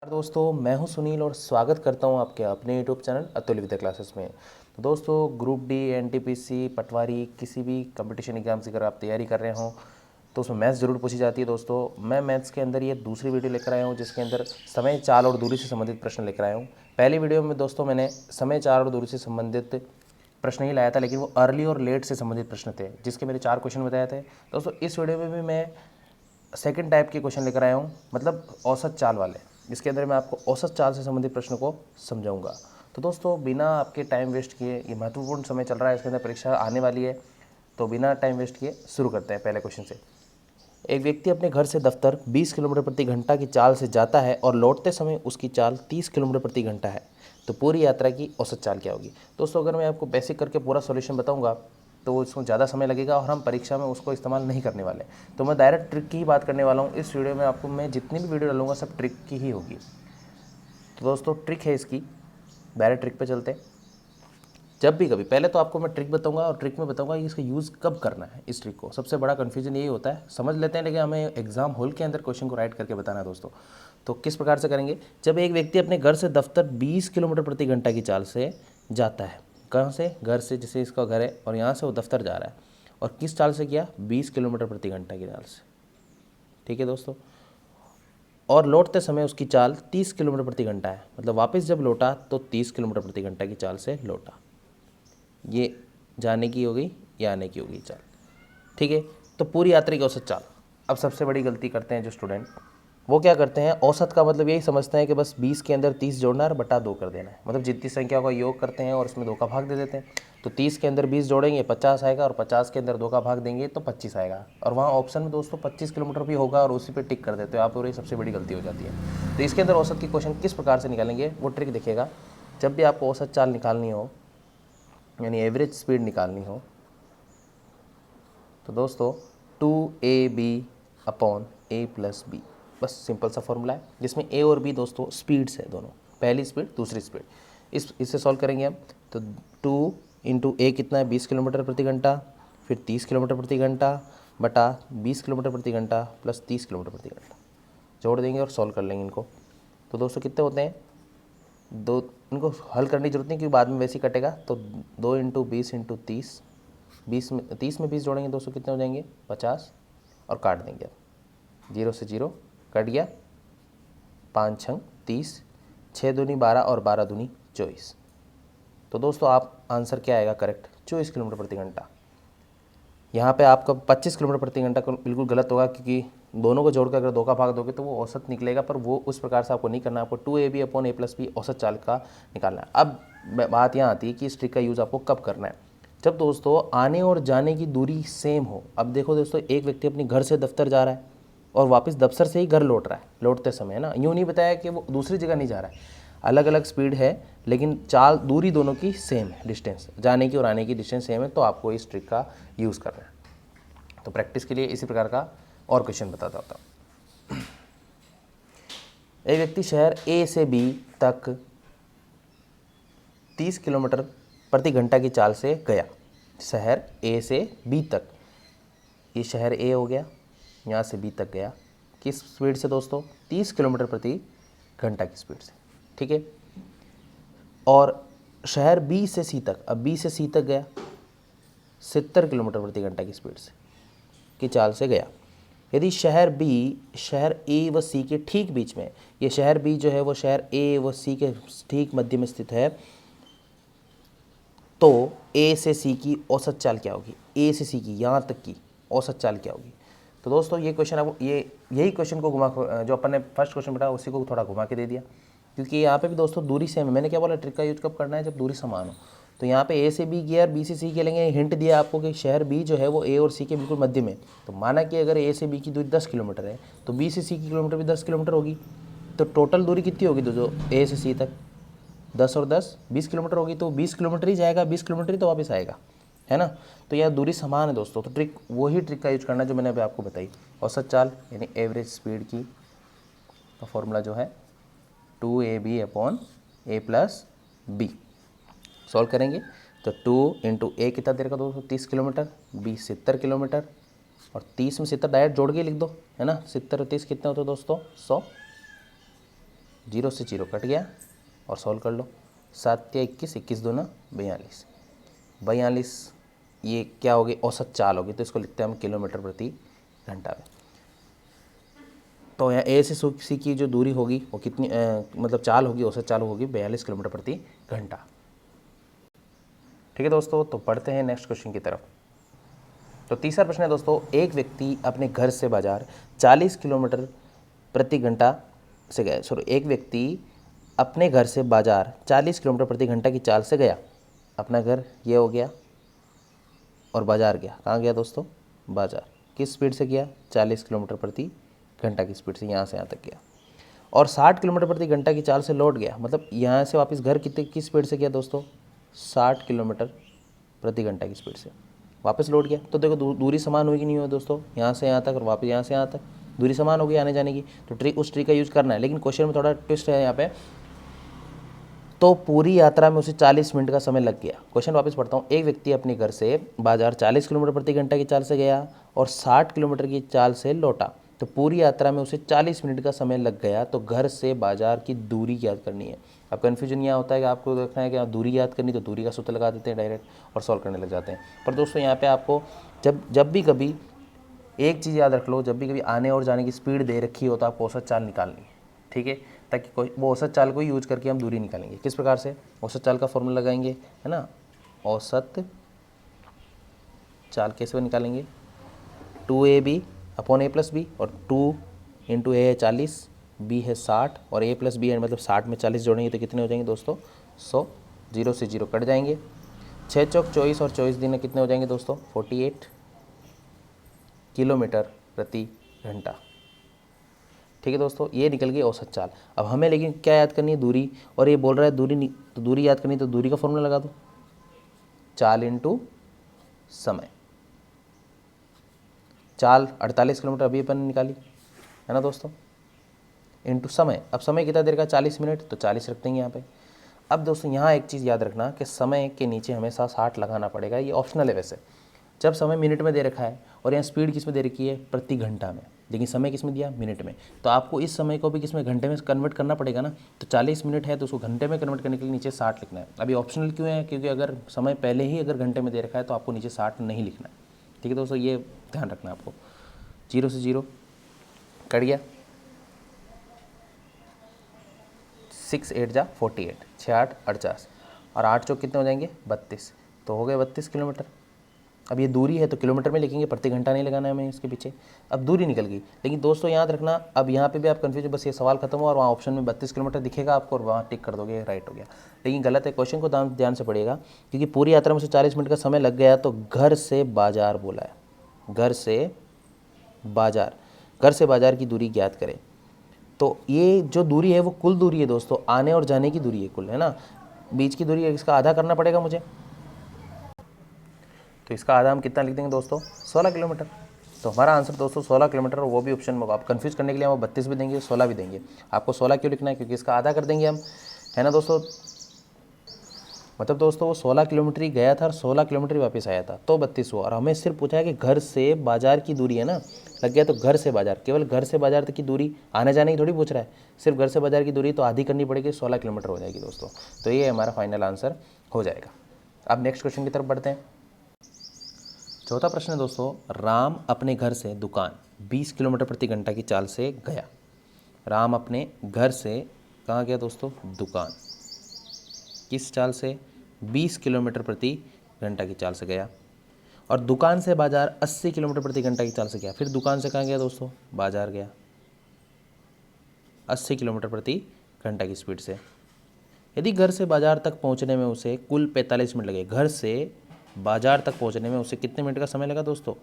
दोस्तों, मैं हूं सुनील और स्वागत करता हूं आपके अपने यूट्यूब चैनल अतुल विद्या क्लासेस में। तो दोस्तों, ग्रुप डी, एनटीपीसी, पटवारी, किसी भी कंपटीशन एग्जाम्स की अगर आप तैयारी कर रहे हो तो उसमें मैथ्स जरूर पूछी जाती है। दोस्तों, मैं मैथ्स के अंदर ये दूसरी वीडियो लेकर आया हूँ जिसके अंदर समय, चाल और दूरी से संबंधित प्रश्न लेकर आया हूँ। पहली वीडियो में दोस्तों मैंने समय, चाल और दूरी से संबंधित प्रश्न ही लाया था, लेकिन वो अर्ली और लेट से संबंधित प्रश्न थे जिसके मेरे 4 क्वेश्चन बताए थे। दोस्तों, इस वीडियो में भी मैं सेकंड टाइप के क्वेश्चन लेकर आया हूँ, मतलब औसत चाल वाले। इसके अंदर मैं आपको औसत चाल से संबंधित प्रश्न को समझाऊंगा। तो दोस्तों, बिना आपके टाइम वेस्ट किए, ये महत्वपूर्ण समय चल रहा है, इसके अंदर परीक्षा आने वाली है, तो बिना टाइम वेस्ट किए शुरू करते हैं पहले क्वेश्चन से। एक व्यक्ति अपने घर से दफ्तर 20 किलोमीटर प्रति घंटा की चाल से जाता है और लौटते समय उसकी चाल 30 किलोमीटर प्रति घंटा है, तो पूरी यात्रा की औसत चाल क्या होगी। दोस्तों, अगर मैं आपको बेसिक करके पूरा सॉल्यूशन बताऊंगा तो उसमें ज़्यादा समय लगेगा और हम परीक्षा में उसको इस्तेमाल नहीं करने वाले। तो मैं डायरेक्ट ट्रिक की ही बात करने वाला हूँ इस वीडियो में। आपको मैं जितनी भी वीडियो डालूंगा सब ट्रिक की ही होगी। तो दोस्तों, ट्रिक है इसकी, डायरेक्ट ट्रिक पे चलते हैं। जब भी कभी, पहले तो आपको मैं ट्रिक बताऊंगा और ट्रिक में बताऊंगा कि इसका यूज़ कब करना है। इस ट्रिक को सबसे बड़ा कन्फ्यूजन यही होता है, समझ लेते हैं लेकिन हमें एग्जाम हॉल के अंदर क्वेश्चन को राइट करके बताना है। दोस्तों, तो किस प्रकार से करेंगे। जब एक व्यक्ति अपने घर से दफ्तर 20 किलोमीटर प्रति घंटा की चाल से जाता है, कहाँ से, घर से, जैसे इसका घर है और यहाँ से वो दफ्तर जा रहा है, और किस चाल से किया, 20 किलोमीटर प्रति घंटा की चाल से। ठीक है दोस्तों, और लौटते समय उसकी चाल 30 किलोमीटर प्रति घंटा है, मतलब वापस जब लौटा तो 30 किलोमीटर प्रति घंटा की चाल से लौटा। ये जाने की हो गई या आने की हो गई चाल। ठीक है, तो पूरी यात्रा की औसत चाल। अब सबसे बड़ी गलती करते हैं जो स्टूडेंट, वो क्या करते हैं, औसत का मतलब यही समझते हैं कि बस 20 के अंदर 30 जोड़ना है और बटा 2 कर देना है, मतलब जितनी संख्या का योग करते हैं और उसमें 2 का भाग दे देते हैं। तो 30 के अंदर 20 जोड़ेंगे 50 आएगा, और 50 के अंदर 2 का भाग देंगे तो 25 आएगा, और वहाँ ऑप्शन में दोस्तों 25 किलोमीटर भी होगा और उसी पर टिक कर देते हो आप, और ये सबसे बड़ी गलती हो जाती है। तो इसके अंदर औसत की क्वेश्चन किस प्रकार से निकालेंगे वो ट्रिक देखिएगा। जब भी आपको औसत चाल निकालनी हो, यानी एवरेज स्पीड निकालनी हो, तो दोस्तों 2ab upon a plus B, बस सिंपल सा फॉर्मूला है जिसमें a और b दोस्तों स्पीड्स है, दोनों, पहली स्पीड दूसरी स्पीड। इससे सॉल्व करेंगे हम, तो 2 इंटू a कितना है, 20 किलोमीटर प्रति घंटा, फिर 30 किलोमीटर प्रति घंटा बटा 20 किलोमीटर प्रति घंटा प्लस 30 किलोमीटर प्रति घंटा, जोड़ देंगे और सॉल्व कर लेंगे इनको। तो दोस्तों कितने होते हैं, दो, इनको हल करने की जरूरत नहीं क्योंकि बाद में वैसे ही कटेगा। तो 2 इंटू 20 इंटू 30, 20 में 30 में 20 जोड़ेंगे दोस्तों कितने हो जाएंगे, 50, और काट देंगे। अब 0 से 0 कट गया, 5 छंग 30, 6 दूनी 12 और 12 दूनी 24। तो दोस्तों आप आंसर क्या आएगा करेक्ट, 24 किलोमीटर प्रति घंटा। यहाँ पे आपका 25 किलोमीटर प्रति घंटा बिल्कुल गलत होगा, क्योंकि दोनों को जोड़कर अगर 2 का भाग दोगे तो वो औसत निकलेगा, पर वो उस प्रकार से आपको नहीं करना है। आपको 2ab upon a plus B औसत चाल का निकालना है। अब बात यहाँ आती है कि इस ट्रिक का यूज़ आपको कब करना है, जब दोस्तों आने और जाने की दूरी सेम हो। अब देखो दोस्तों, एक व्यक्ति अपने घर से दफ्तर जा रहा है और वापस दफ्तर से ही घर लौट रहा है, लौटते समय, है ना, यूँ नहीं बताया कि वो दूसरी जगह नहीं जा रहा है, अलग अलग स्पीड है लेकिन चाल, दूरी दोनों की सेम है, डिस्टेंस जाने की और आने की डिस्टेंस सेम है, तो आपको इस ट्रिक का यूज़ करना है। तो प्रैक्टिस के लिए इसी प्रकार का और क्वेश्चन बताता हूँ। एक व्यक्ति शहर ए से बी तक 30 किलोमीटर प्रति घंटा की चाल से गया। शहर ए से बी तक, ये शहर ए हो गया, यहाँ से बी तक गया, किस स्पीड से दोस्तों, 30 किलोमीटर प्रति घंटा की स्पीड से। ठीक है, और शहर बी से सी तक, अब बी से सी तक गया 70 किलोमीटर प्रति घंटा की स्पीड से, की चाल से गया। यदि शहर बी शहर ए व सी के ठीक बीच में, ये शहर बी जो है वो शहर ए व सी के ठीक मध्य में स्थित है, तो ए से सी की औसत चाल क्या होगी, ए से सी की यहाँ तक की औसत चाल क्या होगी। तो दोस्तों ये क्वेश्चन आपको, यही क्वेश्चन को घुमा, जो अपन ने फर्स्ट क्वेश्चन बताया उसी को थोड़ा घुमा के दे दिया, क्योंकि यहाँ पे भी दोस्तों दूरी सेम है। मैंने क्या बोला, ट्रिक का यूज कब करना है, जब दूरी समान हो। तो यहाँ पे ए से बी किया और बी से सी के लेंगे, हिंट दिया आपको कि शहर बी जो है वो ए और सी के बिल्कुल मध्य में। तो माना कि अगर ए से बी की दूरी 10 किलोमीटर है तो बी से सी की किलोमीटर भी 10 किलोमीटर होगी, तो टोटल दूरी कितनी होगी, तो जो ए से सी तक 10 और 10 20 किलोमीटर होगी, तो 20 किलोमीटर ही जाएगा, 20 किलोमीटर ही तो वापस आएगा, है ना। तो यह दूरी समान है दोस्तों। तो ट्रिक, वही ट्रिक का यूज करना जो मैंने अभी आपको बताई, औसत चाल यानी एवरेज स्पीड की का फॉर्मूला जो है 2ab upon a plus B. Solve करेंगे तो 2 इंटू ए कितना देर का दोस्तों, 30 किलोमीटर, बी 70 किलोमीटर, और 30 में 70 डायरेक्ट जोड़ के लिख दो, है ना, 70 और 30 कितने होते हैं दोस्तों, 100। 0 से 0 कट गया और सॉल्व कर लो। 7 या 21, 21 दूना 42, 42 ये क्या होगी, औसत चाल होगी, तो इसको लिखते हैं हम किलोमीटर प्रति घंटा में। तो यहाँ ए से सी की जो दूरी होगी वो कितनी मतलब चाल होगी, औसत चाल होगी 42 किलोमीटर प्रति घंटा। ठीक है दोस्तों, तो पढ़ते हैं नेक्स्ट क्वेश्चन की तरफ। तो तीसरा प्रश्न है दोस्तों, एक व्यक्ति अपने घर से बाजार 40 किलोमीटर प्रति घंटा से गया, एक व्यक्ति अपने घर से बाजार 40 किलोमीटर प्रति घंटा की चाल से गया। अपना घर ये हो गया और बाजार गया, कहाँ गया दोस्तों, बाजार। किस स्पीड से गया, 40 किलोमीटर प्रति घंटा की स्पीड से यहाँ से यहाँ तक गया, और 60 किलोमीटर प्रति घंटा की चाल से लौट गया। मतलब यहाँ से वापस घर कितने की स्पीड से गया दोस्तों, 60 किलोमीटर प्रति घंटा की स्पीड से वापस लौट गया। तो देखो दूरी समान हुई कि नहीं हुई दोस्तों, यहाँ से यहाँ तक और वापस यहाँ से यहाँ तक दूरी समान होगी आने जाने की। तो उस ट्रिक का यूज़ करना है, लेकिन क्वेश्चन में थोड़ा ट्विस्ट है यहाँ पे। तो पूरी यात्रा में उसे 40 मिनट का समय लग गया। क्वेश्चन वापस पढ़ता हूँ, एक व्यक्ति अपने घर से बाजार 40 किलोमीटर प्रति घंटा की चाल से गया और 60 किलोमीटर की चाल से लौटा। तो पूरी यात्रा में उसे 40 मिनट का समय लग गया। तो घर से बाजार की दूरी याद करनी है। अब कन्फ्यूजन यहाँ होता है कि आपको देखना है कि दूरी याद करनी, तो दूरी का सूत्र लगा देते हैं डायरेक्ट और सॉल्व करने लग जाते हैं। पर दोस्तों यहाँ पे आपको जब भी कभी एक चीज़ याद रख लो, जब भी कभी आने और जाने की स्पीड दे रखी हो तो आपको औसत चाल निकालनी है, ठीक है, ताकि कोई वो औसत चाल को यूज करके हम दूरी निकालेंगे। किस प्रकार से, औसत चाल का फॉर्मूला लगाएंगे, है ना। औसत चाल कैसे निकालेंगे, 2ab upon a plus B, और 2 इंटू ए है 40, b है 60 और a प्लस बी है, मतलब 60 में 40 जोड़ेंगे तो कितने हो जाएंगे दोस्तों, 100। 0 से 0 कट जाएंगे, 6 चौक 24 और 24 दिन कितने हो जाएंगे दोस्तों, 48 किलोमीटर प्रति घंटा। ठीक है दोस्तों, ये निकल गई औसत चाल। अब हमें लेकिन क्या याद करनी है, दूरी, और ये बोल रहा है दूरी, तो दूरी याद करनी, तो दूरी का फॉर्मूला लगा दो, चाल इंटू समय। चाल 48 किलोमीटर अभी अपन निकाली, है ना दोस्तों, इंटू समय। अब समय कितना देर का, 40 मिनट, तो 40 रख देंगे यहाँ पे। अब दोस्तों यहाँ एक चीज़ याद रखना कि समय के नीचे हमेशा 60 लगाना पड़ेगा, ये ऑप्शनल है वैसे। जब समय मिनट में दे रखा है और यहाँ स्पीड किस में दे रखी है, प्रति घंटा में, लेकिन समय किस में दिया, मिनट में, तो आपको इस समय को भी किस में, घंटे में कन्वर्ट करना पड़ेगा ना। तो 40 मिनट है तो उसको घंटे में कन्वर्ट करने के लिए नीचे 60 लिखना है। अभी ऑप्शनल क्यों है, क्योंकि अगर समय पहले ही अगर घंटे में दे रखा है तो आपको नीचे 60 नहीं लिखना है। ठीक है दोस्तों, ये ध्यान रखना आपको। 0 से 0 कट गया, 6 8 जा 48, 6 8 48 और 8 चौक कितने हो जाएंगे, 32, तो हो गए 32 किलोमीटर। अब ये दूरी है तो किलोमीटर में लिखेंगे, प्रति घंटा नहीं लगाना है हमें इसके पीछे। अब दूरी निकल गई, लेकिन दोस्तों याद रखना, अब यहाँ पे भी आप कन्फ्यूज, बस ये सवाल खत्म हुआ और वहाँ ऑप्शन में 32 किलोमीटर दिखेगा आपको और वहाँ टिक कर दोगे, राइट हो गया। लेकिन गलत है, क्वेश्चन को ध्यान से पढ़िएगा, क्योंकि पूरी यात्रा में से 40 मिनट का समय लग गया। तो घर से बाजार बोला है, घर से बाजार, घर से बाजार की दूरी ज्ञात करें। तो ये जो दूरी है वो कुल दूरी है दोस्तों, आने और जाने की दूरी है कुल, है ना। बीच की दूरी है, इसका आधा करना पड़ेगा मुझे, तो इसका आधा हम कितना लिख देंगे दोस्तों, 16 किलोमीटर। तो हमारा आंसर दोस्तों 16 किलोमीटर, और वो भी ऑप्शन में आप कंफ्यूज करने के लिए हम 32 भी देंगे, 16 भी देंगे। आपको 16 क्यों लिखना है, क्योंकि इसका आधा कर देंगे हम, है ना दोस्तों। मतलब दोस्तों वो 16 किलोमीटर ही गया था और 16 किलोमीटर ही वापस आया था, तो 32 हुआ। और हमें सिर्फ पूछा है कि घर से बाजार की दूरी है ना, लग गया। तो घर से बाजार, केवल घर से बाजार तक की दूरी, आने जाने की थोड़ी पूछ रहा है, सिर्फ घर से बाजार की दूरी, तो आधी करनी पड़ेगी, 16 किलोमीटर हो जाएगी दोस्तों। तो ये हमारा फाइनल आंसर हो जाएगा। अब नेक्स्ट क्वेश्चन की तरफ बढ़ते हैं। चौथा प्रश्न है दोस्तों, राम अपने घर से दुकान 20 किलोमीटर प्रति घंटा की चाल से गया। राम अपने घर से कहाँ गया दोस्तों, दुकान, किस चाल से, 20 किलोमीटर प्रति घंटा की चाल से गया। और दुकान से बाजार 80 किलोमीटर प्रति घंटा की चाल से गया। फिर दुकान से कहाँ गया दोस्तों, बाजार गया, 80 किलोमीटर प्रति घंटा की स्पीड से। यदि घर से बाजार तक पहुँचने में उसे कुल 45 मिनट लगे, घर से बाजार तक पहुंचने में उसे कितने मिनट का समय लगा दोस्तों,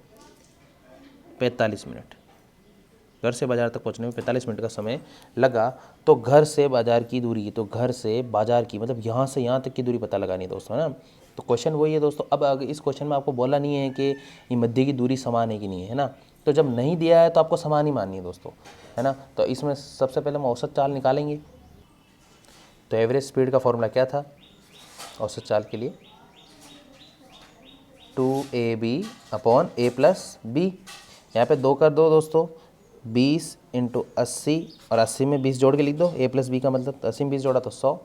45 मिनट। घर से बाजार तक पहुंचने में 45 मिनट का समय लगा। तो घर से बाजार की दूरी, तो घर से बाजार की मतलब यहाँ से यहाँ तक की दूरी पता लगानी है दोस्तों, है ना। तो क्वेश्चन वही है दोस्तों। अब अगर इस क्वेश्चन में आपको बोला नहीं है कि ये मध्य की दूरी समान है कि नहीं है ना, तो जब नहीं दिया है तो आपको समान ही माननी है दोस्तों, है ना। तो इसमें सबसे पहले हम औसत चाल निकालेंगे। तो एवरेज स्पीड का फॉर्मूला क्या था औसत चाल के लिए, 2ab upon a plus B. यहाँ पे 2 कर दो दोस्तों, 20 इंटू 80 और 80 में 20 जोड़ के लिख दो, a प्लस बी का मतलब 80 में 20 जोड़ा तो 100,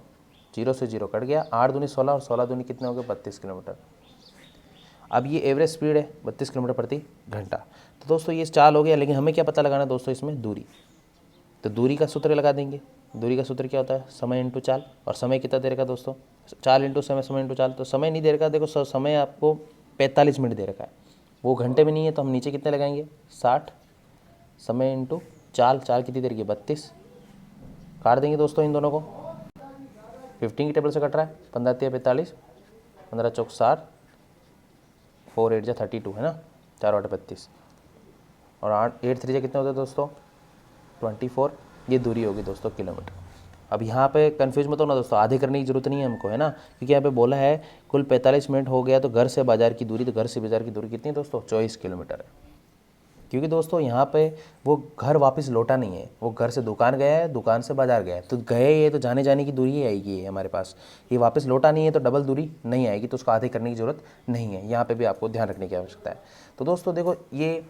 0 से 0 कट गया, 8 दूनी 16 और 16 दूनी कितने हो गए 32 किलोमीटर। अब ये एवरेज स्पीड है 32 किलोमीटर प्रति घंटा। तो दोस्तों ये चाल हो गया, लेकिन हमें क्या पता लगाना है दोस्तों इसमें दूरी। तो दूरी का सूत्र लगा देंगे। दूरी का सूत्र क्या होता है, समय इंटू चाल। और समय कितना दे रखा है दोस्तों, चाल इंटू समय, समय इंटू चाल। तो समय नहीं दे रखा, देखो समय आपको 45 मिनट दे रखा है, वो घंटे में नहीं है, तो हम नीचे कितने लगाएंगे 60, समय इंटू चाल, चाल कितनी देर की 32, काट देंगे दोस्तों इन दोनों को। 15 की टेबल से कट रहा है, 15 × 45, 15 × 4 = 60, 4 × 8 = 32 है ना, 4/32 और 8 × 3 = कितने होते हैं दोस्तों 24। ये दूरी होगी दोस्तों किलोमीटर। अब यहाँ पे कन्फ्यूज मत हो ना दोस्तों, आधे करने की जरूरत नहीं है हमको, है ना, क्योंकि यहाँ पे बोला है कुल 45 मिनट हो गया। तो घर से बाजार की दूरी, तो घर से बाजार की दूरी कितनी है दोस्तों 24 किलोमीटर है। क्योंकि दोस्तों यहाँ पे वो घर वापस लौटा नहीं है, वो घर से दुकान गया है, दुकान से बाजार गया है, तो गए ये तो जाने जाने की दूरी ही आएगी ये हमारे पास। ये वापस लौटा नहीं है तो डबल दूरी नहीं आएगी, तो उसको आधे करने की ज़रूरत नहीं है। यहाँ पे भी आपको ध्यान रखने की आवश्यकता है। तो दोस्तों देखो, ये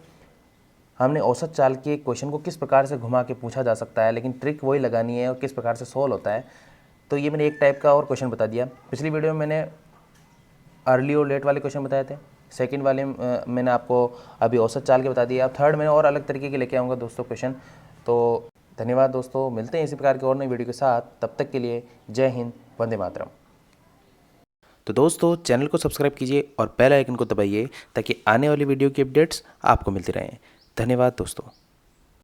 हमने औसत चाल के क्वेश्चन को किस प्रकार से घुमा के पूछा जा सकता है, लेकिन ट्रिक वही लगानी है और किस प्रकार से सॉल्व होता है। तो ये मैंने एक टाइप का और क्वेश्चन बता दिया। पिछली वीडियो में मैंने अर्ली और लेट वाले क्वेश्चन बताए थे, सेकंड वाले मैंने आपको अभी औसत चाल के बता दिया। अब थर्ड मैंने और अलग तरीके के लेके आऊँगा दोस्तों क्वेश्चन। तो धन्यवाद दोस्तों, मिलते हैं इसी प्रकार के और नई वीडियो के साथ। तब तक के लिए जय हिंद, वंदे मातरम। तो दोस्तों चैनल को सब्सक्राइब कीजिए और बेल आइकन को दबाइए ताकि आने वाली वीडियो की अपडेट्स आपको मिलती रहें। धन्यवाद दोस्तों।